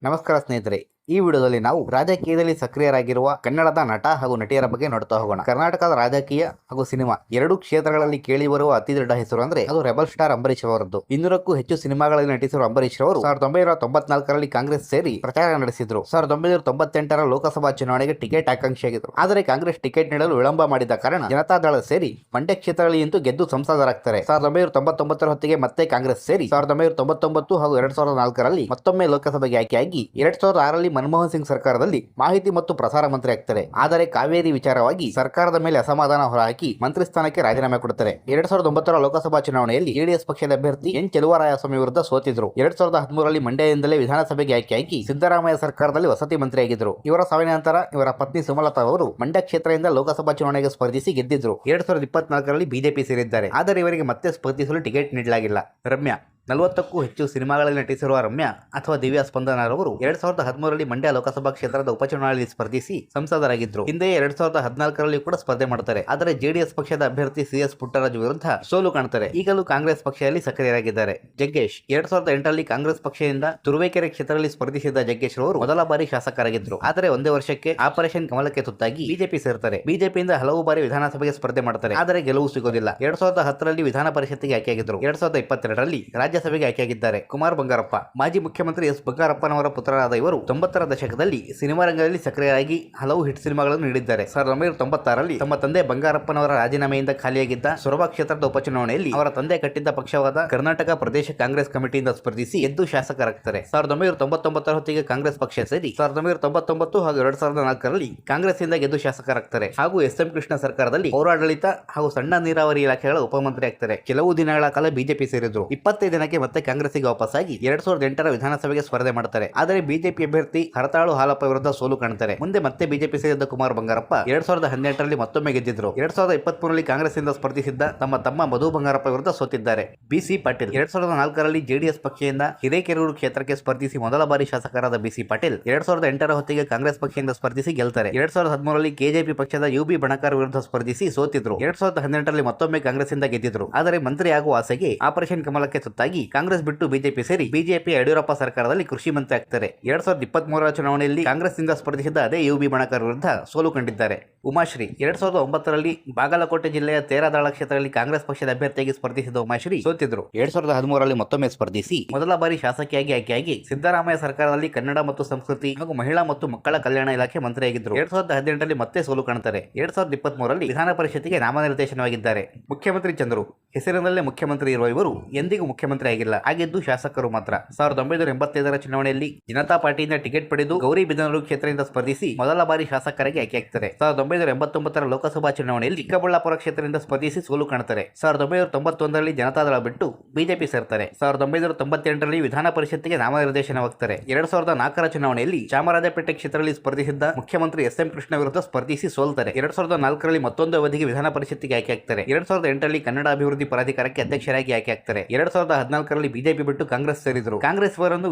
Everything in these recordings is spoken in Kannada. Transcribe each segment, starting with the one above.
ನಮಸ್ಕಾರ ಸ್ನೇಹಿತರೆ, ಈ ವಿಡಿಯೋದಲ್ಲಿ ನಾವು ರಾಜಕೀಯದಲ್ಲಿ ಸಕ್ರಿಯರಾಗಿರುವ ಕನ್ನಡದ ನಟ ಹಾಗೂ ನಟಿಯರ ಬಗ್ಗೆ ನೋಡ್ತಾ ಹೋಗೋಣ. ಕರ್ನಾಟಕದ ರಾಜಕೀಯ ಹಾಗೂ ಸಿನಿಮಾ ಎರಡೂ ಕ್ಷೇತ್ರಗಳಲ್ಲಿ ಕೇಳಿಬರುವ ಅತಿ ದೊಡ್ಡ ಹೆಸರು ಅಂದ್ರೆ ಅದು ರೆಬಲ್ ಸ್ಟಾರ್ ಅಂಬರೀಶ್ ಅವರದ್ದು. 200ಕ್ಕೂ ಹೆಚ್ಚು ಸಿನಿಮಾಗಳಲ್ಲಿ ನಟಿಸಿರುವ ಅಂಬರೀಶ್ ಅವರು 1994ರಲ್ಲಿ ಕಾಂಗ್ರೆಸ್ ಸೇರಿ ಪ್ರಚಾರ ನಡೆಸಿದ್ರು. 1998ರ ಲೋಕಸಭಾ ಚುನಾವಣೆಗೆ ಟಿಕೆಟ್ ಆಕಾಂಕ್ಷಿಯಾಗಿದ್ರು. ಆದರೆ ಕಾಂಗ್ರೆಸ್ ಟಿಕೆಟ್ ನೀಡಲು ವಿಳಂಬ ಮಾಡಿದ ಕಾರಣ ಜನತಾದಳ ಸೇರಿ ಮಂಡ್ಯ ಕ್ಷೇತ್ರಗಳಲ್ಲಿ ಇಂದು ಗೆದ್ದು ಸಂಸದರಾಗ್ತಾರೆ. 1999ರ ಹೊತ್ತಿಗೆ ಮತ್ತೆ ಕಾಂಗ್ರೆಸ್ ಸೇರಿ 1999 ಹಾಗೂ 2004ರಲ್ಲಿ ಮತ್ತೊಮ್ಮೆ ಲೋಕಸಭೆಗೆ ಆಯ್ಕೆಯಾಗಿ 2006ರಲ್ಲಿ ಮನಮೋಹನ್ ಸಿಂಗ್ ಸರ್ಕಾರದಲ್ಲಿ ಮಾಹಿತಿ ಮತ್ತು ಪ್ರಸಾರ ಮಂತ್ರಿ ಆಗ್ತಾರೆ. ಆದರೆ ಕಾವೇರಿ ವಿಚಾರವಾಗಿ ಸರ್ಕಾರದ ಮೇಲೆ ಅಸಮಾಧಾನ ಹೊರಹಾಕಿ ಮಂತ್ರಿ ಸ್ಥಾನಕ್ಕೆ ರಾಜೀನಾಮೆ ಕೊಡುತ್ತಾರೆ. 2009ರ ಲೋಕಸಭಾ ಚುನಾವಣೆಯಲ್ಲಿ ಜೆಡಿಎಸ್ ಪಕ್ಷದ ಅಭ್ಯರ್ಥಿ ಎನ್ ಚೆಲುವರಾಯಸ್ವಾಮಿ ವಿರುದ್ಧ ಸೋತಿದ್ರು. 2013ರಲ್ಲಿ ಮಂಡ್ಯದಿಂದಲೇ ವಿಧಾನಸಭೆಗೆ ಆಯ್ಕೆಯಾಗಿ ಸಿದ್ದರಾಮಯ್ಯ ಸರ್ಕಾರದಲ್ಲಿ ವಸತಿ ಮಂತ್ರಿಯಾಗಿದ್ದರು. ಇವರ ಸಾವಿನ ನಂತರ ಇವರ ಪತ್ನಿ ಸುಮಲತಾ ಅವರು ಮಂಡ್ಯ ಕ್ಷೇತ್ರದಿಂದ ಲೋಕಸಭಾ ಚುನಾವಣೆಗೆ ಸ್ಪರ್ಧಿಸಿ ಗೆದ್ದಿದ್ರು. 2024ರಲ್ಲಿ ಬಿಜೆಪಿ ಸೇರಿದ್ದಾರೆ. ಆದರೆ ಇವರಿಗೆ ಮತ್ತೆ ಸ್ಪರ್ಧಿಸಲು ಟಿಕೆಟ್ ನೀಡಲಾಗಿಲ್ಲ. ರಮ್ಯಾ 40ಕ್ಕೂ ಹೆಚ್ಚು ಸಿನಿಮಾಗಳಲ್ಲಿ ನಟಿಸಿರುವ ರಮ್ಯಾ ಅಥವಾ ದಿವ್ಯಾ ಸ್ಪಂದನರವರು 2013ರಲ್ಲಿ ಮಂಡ್ಯ ಲೋಕಸಭಾ ಕ್ಷೇತ್ರದ ಉಪಚುನಾವಣೆಯಲ್ಲಿ ಸ್ಪರ್ಧಿಸಿ ಸಂಸದರಾಗಿದ್ದರು. ಹಿಂದೆ 2014ರಲ್ಲಿ ಕೂಡ ಸ್ಪರ್ಧೆ ಮಾಡುತ್ತಾರೆ. ಆದರೆ ಜೆಡಿಎಸ್ ಪಕ್ಷದ ಅಭ್ಯರ್ಥಿ CS ಪುಟ್ಟರಾಜು ವಿರುದ್ಧ ಸೋಲು ಕಾಣುತ್ತಾರೆ. ಈಗಲೂ ಕಾಂಗ್ರೆಸ್ ಪಕ್ಷದಲ್ಲಿ ಸಕ್ರಿಯರಾಗಿದ್ದಾರೆ. ಜಗ್ಗೇಶ್ 2008ರಲ್ಲಿ ಕಾಂಗ್ರೆಸ್ ಪಕ್ಷದಿಂದ ತುರುವೇಕೆರೆ ಕ್ಷೇತ್ರದಲ್ಲಿ ಸ್ಪರ್ಧಿಸಿದ್ದ ಜಗ್ಗೇಶ್ ಅವರು ಮೊದಲ ಬಾರಿ ಶಾಸಕರಾಗಿದ್ದರು. ಆದರೆ ಒಂದೇ ವರ್ಷಕ್ಕೆ ಆಪರೇಷನ್ ಕಮಲಕ್ಕೆ ತುತ್ತಾಗಿ ಬಿಜೆಪಿ ಸೇರ್ತಾರೆ. ಬಿಜೆಪಿಯಿಂದ ಹಲವು ಬಾರಿ ವಿಧಾನಸಭೆಗೆ ಸ್ಪರ್ಧೆ ಮಾಡುತ್ತಾರೆ. ಆದರೆ ಗೆಲುವು ಸಿಗೋದಿಲ್ಲ. 2010ರಲ್ಲಿ ವಿಧಾನ ಪರಿಷತ್ತಿಗೆ ಆಯ್ಕೆಯಾಗಿದ್ದರು. 2022ರಲ್ಲಿ ರಾಜ್ಯಸಭೆಗೆ ಆಯ್ಕೆಯಾಗಿದ್ದಾರೆ. ಕುಮಾರ್ ಬಂಗಾರಪ್ಪ ಮಾಜಿ ಮುಖ್ಯಮಂತ್ರಿ ಎಸ್ ಬಂಗಾರಪ್ಪನವರ ಪುತ್ರರಾದ ಇವರು 90ರ ದಶಕದಲ್ಲಿ ಸಿನಿಮಾ ರಂಗದಲ್ಲಿ ಸಕ್ರಿಯರಾಗಿ ಹಲವು ಹಿಟ್ ಸಿನಿಮಾಗಳನ್ನು ನೀಡಿದ್ದಾರೆ. 1996ರಲ್ಲಿ ತಮ್ಮ ತಂದೆ ಬಂಗಾರಪ್ಪನವರ ರಾಜೀನಾಮೆಯಿಂದ ಖಾಲಿಯಾಗಿದ್ದ ಸೊರಬ ಕ್ಷೇತ್ರದ ಉಪಚುನಾವಣೆಯಲ್ಲಿ ಅವರ ತಂದೆ ಕಟ್ಟಿದ್ದ ಪಕ್ಷವಾದ ಕರ್ನಾಟಕ ಪ್ರದೇಶ ಕಾಂಗ್ರೆಸ್ ಕಮಿಟಿಯಿಂದ ಸ್ಪರ್ಧಿಸಿ ಗೆದ್ದು ಶಾಸಕರಾಗ್ತಾರೆ. 1999ರ ಹೊತ್ತಿಗೆ ಕಾಂಗ್ರೆಸ್ ಪಕ್ಷ ಸೇರಿ 1999 ಹಾಗೂ 2004ರಲ್ಲಿ ಕಾಂಗ್ರೆಸ್ಸಿಂದ ಗೆದ್ದು ಶಾಸಕರಾಗ್ತಾರೆ. ಹಾಗೂ SM ಕೃಷ್ಣ ಸರ್ಕಾರದಲ್ಲಿ ಪೌರಾಡಳಿತ ಹಾಗೂ ಸಣ್ಣ ನೀರಾವರಿ ಇಲಾಖೆಗಳ ಉಪಮಂತ್ರಿ ಆಗ್ತಾರೆ. ಕೆಲವು ದಿನಗಳ ಕಾಲ ಬಿಜೆಪಿ ಸೇರಿದ್ರು. 25 ದಿನಕ್ಕೆ ಮತ್ತೆ ಕಾಂಗ್ರೆಸ್ಗೆ ವಾಪಸ್ಸಾಗಿ 2008ರ ವಿಧಾನಸಭೆಗೆ ಸ್ಪರ್ಧೆ ಮಾಡುತ್ತಾರೆ. ಆದರೆ ಬಿಜೆಪಿ ಅಭ್ಯರ್ಥಿ ಹರತಾಳು ಹಾಲಪ್ಪ ವಿರುದ್ಧ ಸೋಲು ಕಾಣುತ್ತಾರೆ. ಮುಂದೆ ಮತ್ತೆ ಬಿಜೆಪಿ ಸೇರಿದ್ದ ಕುಮಾರ್ ಬಂಗಾರಪ್ಪ 2018ರಲ್ಲಿ ಮತ್ತೊಮ್ಮೆ ಗೆದ್ದಿದ್ರು. 2023ರಲ್ಲಿ ಕಾಂಗ್ರೆಸ್ನಿಂದ ಸ್ಪರ್ಧಿಸಿದ್ದ ತಮ್ಮ ತಮ್ಮ ಮಧು ಬಂಗಾರಪ್ಪ ವಿರುದ್ಧ ಸೋತಿದ್ದಾರೆ. BC ಪಾಟೀಲ್ 2004ರಲ್ಲಿ ಜೆಡಿಎಸ್ ಪಕ್ಷದಿಂದ ಹಿರೇಕೆರೂರು ಕ್ಷೇತ್ರಕ್ಕೆ ಸ್ಪರ್ಧಿಸಿ ಮೊದಲ ಬಾರಿ ಶಾಸಕರಾದ BC ಪಾಟೀಲ್ 2008ರ ಹೊತ್ತಿಗೆ ಕಾಂಗ್ರೆಸ್ ಪಕ್ಷದಿಂದ ಸ್ಪರ್ಧಿಸಿ ಗೆಲ್ತಾರೆ. 2013ರಲ್ಲಿ ಕೆಜೆಪಿ ಪಕ್ಷದ UB ಬಣಕಾರ್ ವಿರುದ್ಧ ಸ್ಪರ್ಧಿಸಿ ಸೋತಿದ್ರು. 2018ರಲ್ಲಿ ಮತ್ತೊಮ್ಮೆ ಕಾಂಗ್ರೆಸ್ನಿಂದ ಗೆದ್ದಿದ್ರು. ಆದರೆ ಮಂತ್ರಿ ಆಗುವ ಆಸೆಗೆ ಆಪರೇಷನ್ ಕಮಲಕ್ಕೆ ತುತ್ತಾಗಿ ಕಾಂಗ್ರೆಸ್ ಬಿಟ್ಟು ಬಿಜೆಪಿ ಸೇರಿ ಬಿಜೆಪಿ ಯಡಿಯೂರಪ್ಪ ಸರ್ಕಾರದಲ್ಲಿ ಕೃಷಿ ಮಂತ್ರಿ ಆಗ್ತಾರೆ. 2023ರ ಚುನಾವಣೆಯಲ್ಲಿ ಕಾಂಗ್ರೆಸ್ನಿಂದ ಸ್ಪರ್ಧಿಸಿದ್ದ ಅದೇ UB ಬಣಕಾರ್ ವಿರುದ್ಧ ಸೋಲು ಕಂಡಿದ್ದಾರೆ. ಉಮಾಶ್ರೀ 2009ರಲ್ಲಿ ಬಾಗಲಕೋಟೆ ಜಿಲ್ಲೆಯ ತೇರದಾಳ ಕ್ಷೇತ್ರದಲ್ಲಿ ಕಾಂಗ್ರೆಸ್ ಪಕ್ಷದ ಅಭ್ಯರ್ಥಿಯಾಗಿ ಸ್ಪರ್ಧಿಸಿದ ಉಮಾಶ್ರೀ ಸೋತಿದ್ರು. 2013ರಲ್ಲಿ ಮತ್ತೊಮ್ಮೆ ಸ್ಪರ್ಧಿಸಿ ಮೊದಲ ಬಾರಿ ಶಾಸಕಿಯಾಗಿ ಆಯ್ಕೆಯಾಗಿ ಸಿದ್ದರಾಮಯ್ಯ ಸರ್ಕಾರದಲ್ಲಿ ಕನ್ನಡ ಮತ್ತು ಸಂಸ್ಕೃತಿ ಹಾಗೂ ಮಹಿಳಾ ಮತ್ತು ಮಕ್ಕಳ ಕಲ್ಯಾಣ ಇಲಾಖೆ ಮಂತ್ರಿಯಾಗಿದ್ದರು. 2018ರಲ್ಲಿ ಮತ್ತೆ ಸೋಲು ಕಾಣುತ್ತಾರೆ. 2023ರಲ್ಲಿ ವಿಧಾನ ಪರಿಷತ್ತಿಗೆ ನಾಮನಿರ್ದೇಶನವಾಗಿದ್ದಾರೆ. ಮುಖ್ಯಮಂತ್ರಿ ಚಂದ್ರು ಹೆಸರಿನಲ್ಲೇ ಮುಖ್ಯಮಂತ್ರಿ ಇರುವ ಇವರು ಎಂದಿಗೂ ಮುಖ್ಯಮಂತ್ರಿ ಆಗಿಲ್ಲ. ಆಗಿದ್ದು ಶಾಸಕರು ಮಾತ್ರ. 1985ರ ಚುನಾವಣೆಯಲ್ಲಿ ಜನತಾ ಪಾರ್ಟಿಯಿಂದ ಟಿಕೆಟ್ ಪಡೆದು ಗೌರಿಬಿದನೂರು ಕ್ಷೇತ್ರದಿಂದ ಸ್ಪರ್ಧಿಸಿ ಮೊದಲ ಬಾರಿ ಶಾಸಕರಾಗಿ ಆಯ್ಕೆಯಾಗ್ತಾರೆ. 1989ರ ಲೋಕಸಭಾ ಚುನಾವಣೆಯಲ್ಲಿ ಚಿಕ್ಕಬಳ್ಳಾಪುರ ಕ್ಷೇತ್ರದಿಂದ ಸ್ಪರ್ಧಿಸಿ ಸೋಲು ಕಾಣುತ್ತಾರೆ. 1991ರಲ್ಲಿ ಜನತಾದಳ ಬಿಟ್ಟು ಬಿಜೆಪಿ ಸೇರ್ತಾರೆ. 1998ರಲ್ಲಿ ವಿಧಾನ ಪರಿಷತ್ತಿಗೆ ನಾಮನಿರ್ದೇಶನವಾಗ್ತಾರೆ. 2004ರ ಚುನಾವಣೆಯಲ್ಲಿ ಚಾಮರಾಜಪೇಟೆ ಕ್ಷೇತ್ರದಲ್ಲಿ ಸ್ಪರ್ಧಿಸಿದ್ದ ಮುಖ್ಯಮಂತ್ರಿ SM ಕೃಷ್ಣ ವಿರುದ್ಧ ಸ್ಪರ್ಧಿಸಿ ಸೋಲ್ತಾರೆ. 2004ರಲ್ಲಿ ಮತ್ತೊಂದು ಅವಧಿಗೆ ವಿಧಾನ ಪರಿಷತ್ತಿಗೆ ಆಯ್ಕೆಯಾಗ್ತಾರೆ. 2008ರಲ್ಲಿ ಕನ್ನಡ ಅಭಿವೃದ್ಧಿ ಪ್ರಾಧಿಕಾರಕ್ಕೆ ಅಧ್ಯಕ್ಷರಾಗಿ ಆಯ್ಕೆಯಾಗ್ತಾರೆ. 2014ರಲ್ಲಿ ಬಿಜೆಪಿ ಬಿಟ್ಟು ಕಾಂಗ್ರೆಸ್ ಸೇರಿದ್ರು. ಕಾಂಗ್ರೆಸ್ ಅವರನ್ನು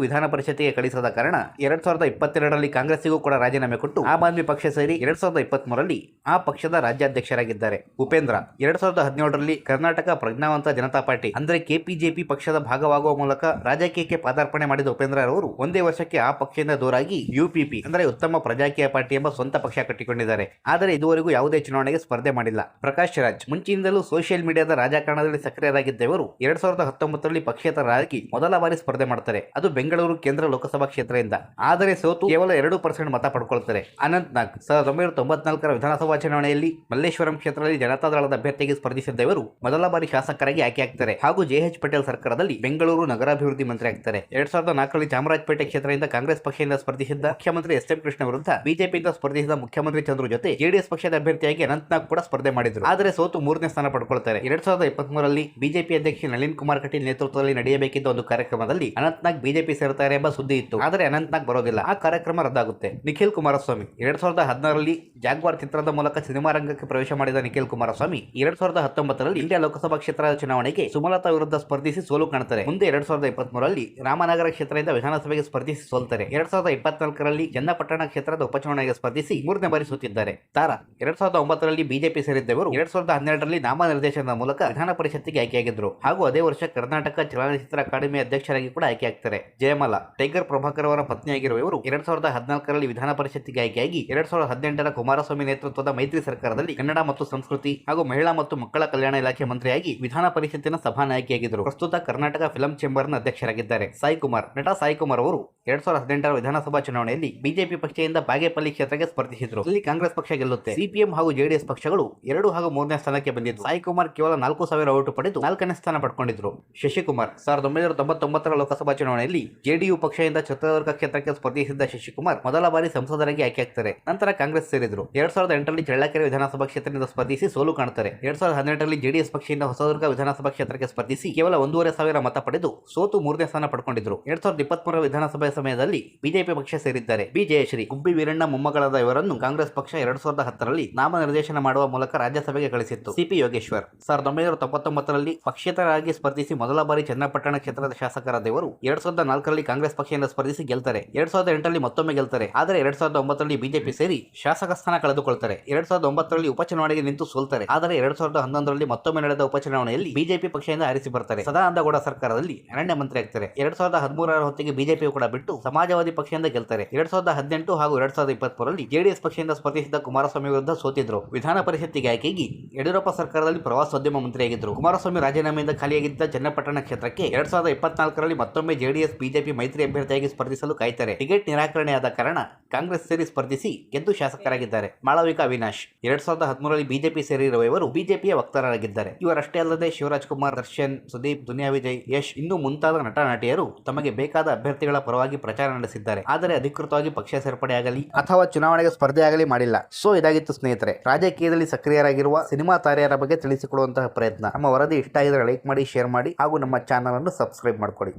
ವಿಧಾನ ಪರಿಷತ್ತಿಗೆ ಕಳಿಸದ ಕಾರಣ 2022ರಲ್ಲಿ ಕಾಂಗ್ರೆಸ್ಸಿಗೂ ಕೂಡ ರಾಜೀನಾಮೆ ಕೊಟ್ಟು ಆಮ್ ಆದ್ಮಿ ಪಕ್ಷ ಸೇರಿ 2023ರಲ್ಲಿ ಆ ಪಕ್ಷದ ರಾಜ್ಯಾಧ್ಯಕ್ಷರಾಗಿದ್ದಾರೆ. ಉಪೇಂದ್ರ 2017ರಲ್ಲಿ ಕರ್ನಾಟಕ ಪ್ರಜ್ಞಾವಂತ ಜನತಾ ಪಾರ್ಟಿ ಅಂದ್ರೆ KPJP ಪಕ್ಷದ ಭಾಗವಾಗುವ ಮೂಲಕ ರಾಜಕೀಯಕ್ಕೆ ಪಾದಾರ್ಪಣೆ ಮಾಡಿದ ಉಪೇಂದ್ರ ಅವರು ಒಂದೇ ವರ್ಷಕ್ಕೆ ಆ ಪಕ್ಷದಿಂದ ದೂರಾಗಿ UPP ಅಂದ್ರೆ ಉತ್ತಮ ಪ್ರಜಾಕೀಯ ಪಾರ್ಟಿ ಎಂಬ ಸ್ವಂತ ಪಕ್ಷ ಕಟ್ಟಿಕೊಂಡಿದ್ದಾರೆ. ಆದರೆ ಇದುವರೆಗೂ ಯಾವುದೇ ಚುನಾವಣೆಗೆ ಸ್ಪರ್ಧೆ ಮಾಡಿಲ್ಲ. ಪ್ರಕಾಶ್ ರಾಜ್ ಮುಂಚಿನಿಂದಲೂ ಸೋಷಿಯಲ್ ಮೀಡಿಯಾದ ರಾಜಕಾರಣದಲ್ಲಿ ಸಕ್ರಿಯರಾಗಿದ್ದ ಇವರು 2019ರಲ್ಲಿ ಪಕ್ಷೇತರರಾಗಿ ಮೊದಲ ಬಾರಿ ಸ್ಪರ್ಧೆ ಮಾಡ್ತಾರೆ. ಅದು ಬೆಂಗಳೂರು ಕೇಂದ್ರ ಲೋಕಸಭಾ ಕ್ಷೇತ್ರದಿಂದ. ಆದರೆ ಸೋತು ಕೇವಲ 2% ಮತ ಪಡ್ಕೊಳ್ತಾರೆ. ಅನಂತ್ ನಾಗ್ 1994ರ ವಿಧಾನಸಭಾ ಚುನಾವಣೆಯಲ್ಲಿ ಮಲ್ಲೇಶ್ವರಂ ಕ್ಷೇತ್ರದಲ್ಲಿ ಜನತಾದಳದ ಅಭ್ಯರ್ಥಿಯಾಗಿ ಸ್ಪರ್ಧಿಸಿದ್ದ ಇವರು ಮೊದಲ ಬಾರಿ ಶಾಸಕರಾಗಿ ಆಯ್ಕೆಯಾಗ್ತಾರೆ. ಹಾಗೂ JH ಪಟೇಲ್ ಸರ್ಕಾರದಲ್ಲಿ ಬೆಂಗಳೂರು ನಗರಾಭಿವೃದ್ಧಿ ಮಂತ್ರಿ ಆಗ್ತಾರೆ. 2004ರಲ್ಲಿ ಚಾಮರಾಜಪೇಟೆ ಕ್ಷೇತ್ರದಿಂದ ಕಾಂಗ್ರೆಸ್ ಪಕ್ಷದಿಂದ ಸ್ಪರ್ಧಿಸಿದ್ದ ಮುಖ್ಯಮಂತ್ರಿ SM ಕೃಷ್ಣ ವಿರುದ್ಧ ಬಿಜೆಪಿಯಿಂದ ಸ್ಪರ್ಧಿಸಿದ ಮುಖ್ಯಮಂತ್ರಿ ಚಂದ್ರು ಜೊತೆ JDS ಪಕ್ಷದ ಅಭ್ಯರ್ಥಿಯಾಗಿ ಅನಂತ್ ನಾಗ್ ಕೂಡ ಸ್ಪರ್ಧೆ ಮಾಡಿದ್ರು. ಆದರೆ ಸೋತು 3ನೇ ಸ್ಥಾನ ಪಡ್ಕೊಳ್ತಾರೆ. 2023ರಲ್ಲಿ ಬಿಜೆಪಿ ಅಧ್ಯಕ್ಷ ನಳಿನ್ ಕುಮಾರ್ ಕಟೀಲ್ ನೇತೃತ್ವದಲ್ಲಿ ನಡೆಯಬೇಕಿದ್ದ ಒಂದು ಕಾರ್ಯಕ್ರಮದಲ್ಲಿ ಅನಂತ್ನಾಗ್ ಬಿಜೆಪಿ ಸೇರುತ್ತಾರೆ ಎಂಬ ಸುದ್ದಿ ಇತ್ತು. ಆದರೆ ಅನಂತ್ನಾಗ್ ಬರೋದಿಲ್ಲ. ಆ ಕಾರ್ಯಕ್ರಮ ರದ್ದಾಗುತ್ತೆ. ನಿಖಿಲ್ ಕುಮಾರಸ್ವಾಮಿ 2016ರಲ್ಲಿ ಜಾಗ್ವಾರ್ ಚಿತ್ರದ ಮೂಲಕ ಸಿನಿಮಾ ರಂಗಕ್ಕೆ ಪ್ರವೇಶ ಮಾಡಿದ ನಿಖಿಲ್ ಕುಮಾರಸ್ವಾಮಿ 2019ರಲ್ಲಿ ಇಂಡಿಯಾ ಲೋಕಸಭಾ ಕ್ಷೇತ್ರದ ಚುನಾವಣೆಗೆ ಸುಮಲತಾ ವಿರುದ್ಧ ಸ್ಪರ್ಧಿಸಿ ಸೋಲು ಕಾಣುತ್ತಾರೆ. ಮುಂದೆ 2023ರಲ್ಲಿ ರಾಮನಗರ ಕ್ಷೇತ್ರದಿಂದ ವಿಧಾನಸಭೆಗೆ ಸ್ಪರ್ಧಿಸಿ ಸೋಲ್ತಾರೆ. 2024ರಲ್ಲಿ ಚನ್ನಪಟ್ಟಣ ಕ್ಷೇತ್ರದ ಉಪಚುನಾವಣೆಗೆ ಸ್ಪರ್ಧಿಸಿ 3ನೇ ಬಾರಿ ಸೋತಿದ್ದಾರೆ. ತಾರಾ 2009ರಲ್ಲಿ ಬಿಜೆಪಿ ಸೇರಿದ್ದವರು 2012ರಲ್ಲಿ ನಾಮನಿರ್ದೇಶನದ ಮೂಲಕ ವಿಧಾನ ಪರಿಷತ್ತಿಗೆ ಆಯ್ಕೆಯಾಗಿದ್ದರು. ಹಾಗೂ ಅದೇ ವರ್ಷ ಕರ್ನಾಟಕ ಚಲನಚಿತ್ರ ಅಕಾಡೆಮಿ ಅಧ್ಯಕ್ಷರಾಗಿ ಕೂಡ ಆಯ್ಕೆಯಾಗ್ತಾರೆ. ಜಯಮಾಲಾ ಟೈಗರ್ ಪ್ರಭಾಕರ್ ಅವರ ಪತ್ನಿಯಾಗಿರುವ ಇವರು 2014ರಲ್ಲಿ ವಿಧಾನ ಪರಿಷತ್ತಿಗೆ ಆಯ್ಕೆಯಾಗಿ 2018ರ ಕುಮಾರಸ್ವಾಮಿ ನೇತೃತ್ವದ ಮೈತ್ರಿ ಸರ್ಕಾರದಲ್ಲಿ ಕನ್ನಡ ಮತ್ತು ಸಂಸ್ಕೃತಿ ಹಾಗೂ ಮಹಿಳಾ ಮತ್ತು ಮಕ್ಕಳ ಕಲ್ಯಾಣ ಇಲಾಖೆ ಮಂತ್ರಿಯಾಗಿ ವಿಧಾನ ಪರಿಷತ್ತಿನ ಸಭಾನಾಯಕಿಯಾಗಿದ್ದರು. ಪ್ರಸ್ತುತ ಕರ್ನಾಟಕ ಫಿಲಂ ಚೇಂಬರ್ನ ಅಧ್ಯಕ್ಷರಾಗಿದ್ದಾರೆ. ಸಾಯಿ ಕುಮಾರ್ ನಟ ಸಾಯಿ ಕುಮಾರ್ ಅವರು 2018ರ ವಿಧಾನಸಭಾ ಚುನಾವಣೆಯಲ್ಲಿ ಬಿಜೆಪಿ ಪಕ್ಷದಿಂದ ಬಾಗೇಪಲ್ಲಿ ಕ್ಷೇತ್ರಕ್ಕೆ ಸ್ಪರ್ಧಿಸಿದ್ರು. ಇಲ್ಲಿ ಕಾಂಗ್ರೆಸ್ ಪಕ್ಷ ಗೆಲ್ಲುತ್ತೆ. ಸಿಪಿಎಂ ಹಾಗೂ ಜೆಡಿಎಸ್ ಪಕ್ಷಗಳು 2 ಹಾಗೂ 3ನೇ ಸ್ಥಾನಕ್ಕೆ ಬಂದಿದ್ದು. ಸಾಯಿ ಕುಮಾರ್ ಕೇವಲ 4,000 ಓಟು ಪಡೆದು 4ನೇ ಸ್ಥಾನ ಪಡ್ಕೊಂಡಿದ್ರು. ಶಶಿಕುಮಾರ್ 1999ರ ಲೋಕಸಭಾ ಚುನಾವಣೆಯಲ್ಲಿ ಜೆಡಿಯು ಪಕ್ಷದಿಂದ ಚಿತ್ರದುರ್ಗ ಕ್ಷೇತ್ರಕ್ಕೆ ಸ್ಪರ್ಧಿಸಿದ್ದ ಶಶಿಕುಮಾರ್ ಮೊದಲ ಬಾರಿ ಸಂಸದರಾಗಿ ಆಯ್ಕೆಯಾಗ್ತಾರೆ. ನಂತರ ಕಾಂಗ್ರೆಸ್ ಸೇರಿದ್ರು. 2008ರಲ್ಲಿ ಚಳ್ಳಕೆರೆ ವಿಧಾನಸಭಾ ಕ್ಷೇತ್ರದಿಂದ ಸ್ಪರ್ಧಿಸಿ ಸೋಲು ಕಾಣುತ್ತಾರೆ. 2018ರಲ್ಲಿ ಜೆಡಿಎಸ್ ಪಕ್ಷದಿಂದ ಹೊಸದುರ್ಗ ವಿಧಾನಸಭಾ ಕ್ಷೇತ್ರಕ್ಕೆ ಸ್ಪರ್ಧಿಸಿ ಕೇವಲ 1,500 ಮತ ಪಡೆದು ಸೋತು 3ನೇ ಸ್ಥಾನ ಪಡ್ಕೊಂಡಿದ್ರು. 2023ರ ವಿಧಾನಸಭೆ ಸಮಯದಲ್ಲಿ ಬಿಜೆಪಿ ಪಕ್ಷ ಸೇರಿದ್ದಾರೆ. ಬಿ ಜಯಶ್ರೀ ಗುಬ್ಬಿ ವೀರಣ್ಣ ಮೊಮ್ಮಗಳಾದ ಇವರನ್ನು ಕಾಂಗ್ರೆಸ್ ಪಕ್ಷ 2010ರಲ್ಲಿ ನಾಮನಿರ್ದೇಶನ ಮಾಡುವ ಮೂಲಕ ರಾಜ್ಯಸಭೆಗೆ ಕಳಿಸಿತ್ತು. ಸಿಪಿ ಯೋಗೇಶ್ವರ್ 1999ರಲ್ಲಿ ಪಕ್ಷೇತರರಾಗಿ ಸ್ಪರ್ಧಿಸಿ ಮೊದಲ ಬಾರಿ ಚನ್ನಪಟ್ಟಣ ಕ್ಷೇತ್ರದ ಶಾಸಕರಾದ ಇವರು 2004ರಲ್ಲಿ ಕಾಂಗ್ರೆಸ್ ಪಕ್ಷದಿಂದ ಸ್ಪರ್ಧಿಸಿ ಗೆಲ್ತಾರೆ. 2008ರಲ್ಲಿ ಮತ್ತೊಮ್ಮೆ ಗೆಲ್ತಾರೆ. ಆದರೆ 2009ರಲ್ಲಿ ಬಿಜೆಪಿ ಸೇರಿ ಶಾಸಕ ಸ್ಥಾನ ಕಳೆದುಕೊಳ್ತಾರೆ. 2009ರಲ್ಲಿ ಉಪಚುನಾವಣೆಗೆ ನಿಂತು ಸೋಲ್ತಾರೆ. ಆದರೆ 2011ರಲ್ಲಿ ಮತ್ತೊಮ್ಮೆ ನಡೆದ ಉಪಚುನಾವಣೆಯಲ್ಲಿ ಬಿಜೆಪಿ ಪಕ್ಷದಿಂದ ಆರಿಸಿ ಬರ್ತಾರೆ. ಸದಾನಂದಗೌಡ ಸರ್ಕಾರದಲ್ಲಿ ಅರಣ್ಯ ಮಂತ್ರಿ ಆಗ್ತಾರೆ. 2013ರ ಹೊತ್ತಿಗೆ ಬಿಜೆಪಿ ಕೂಡ ಬಿಟ್ಟು ಸಮಾಜವಾದಿ ಪಕ್ಷದಿಂದ ಗೆಲ್ತಾರೆ. 2018 ಹಾಗೂ 2023ರಲ್ಲಿ ಜೆಡಿಎಸ್ ಪಕ್ಷದಿಂದ ಸ್ಪರ್ಧಿಸಿದ್ದ ಕುಮಾರಸ್ವಾಮಿ ವಿರುದ್ಧ ಸೋತಿದ್ರು. ವಿಧಾನ ಪರಿಷತ್ತಿಗೆ ಆಯ್ಕೆಯಾಗಿ ಯಡಿಯೂರಪ್ಪ ಸರ್ಕಾರದಲ್ಲಿ ಪ್ರವಾಸೋದ್ಯಮ ಮಂತ್ರಿಯಾಗಿದ್ದರು. ಕುಮಾರಸ್ವಾಮಿ ರಾಜೀನಾಮೆಯಿಂದ ಖಾಲಿಯಾಗಿದ್ದ ಚನ್ನಪಟ್ಟಣ ಕ್ಷೇತ್ರಕ್ಕೆ 2024ರಲ್ಲಿ ಮತ್ತೊಮ್ಮೆ ಜೆಡಿಎಸ್ ಬಿಜೆಪಿ ಮೈತ್ರಿ ಅಭ್ಯರ್ಥಿಯಾಗಿ ಸ್ಪರ್ಧಿಸಲು ಕಾಯ್ತಾರೆ. ಟಿಕೆಟ್ ನಿರಾಕರಣೆಯಾದ ಕಾರಣ ಕಾಂಗ್ರೆಸ್ ಸೇರಿ ಸ್ಪರ್ಧಿಸಿ ಗೆದ್ದು ಶಾಸಕರಾಗಿದ್ದಾರೆ. ಮಾಳವಿಕಾ ಅವಿನಾಶ್ 2013ರಲ್ಲಿ ಬಿಜೆಪಿ ಸೇರಿರುವ ಇವರು ಬಿಜೆಪಿಯ ವಕ್ತಾರರಾಗಿದ್ದಾರೆ. ಇವರಷ್ಟೇ ಅಲ್ಲದೆ ಶಿವರಾಜ್ ಕುಮಾರ್, ದರ್ಶನ್, ಸುದೀಪ್, ದುನಿಯಾ ವಿಜಯ್, ಯಶ್ ಇನ್ನೂ ಮುಂತಾದ ನಟ ನಟಿಯರು ತಮಗೆ ಬೇಕಾದ ಅಭ್ಯರ್ಥಿಗಳ ಪರವಾಗಿ ಪ್ರಚಾರ ನಡೆಸಿದ್ದಾರೆ. ಆದರೆ ಅಧಿಕೃತವಾಗಿ ಪಕ್ಷ ಸೇರ್ಪಡೆಯಾಗಲಿ ಅಥವಾ ಚುನಾವಣೆಗೆ ಸ್ಪರ್ಧೆಯಾಗಲಿ ಮಾಡಿಲ್ಲ. ಸೊ ಇದಾಗಿತ್ತು ಸ್ನೇಹಿತರೆ, ರಾಜಕೀಯದಲ್ಲಿ ಸಕ್ರಿಯರಾಗಿರುವ ಸಿನಿಮಾ ತಾರೆಯರ ಬಗ್ಗೆ ತಿಳಿಸಿಕೊಡುವಂತಹ ಪ್ರಯತ್ನ. ನಮ್ಮ ವರದಿ ಇಷ್ಟ ಆಗಿದ್ರೆ ಲೈಕ್ ಮಾಡಿ, ಶೇರ್ ಮಾಡಿ ಹಾಗೂ ನಮ್ಮ ಚಾನಲ್ ಅನ್ನು ಸಬ್ಸ್ಕ್ರೈಬ್ ಮಾಡ್ಕೊಳ್ಳಿ.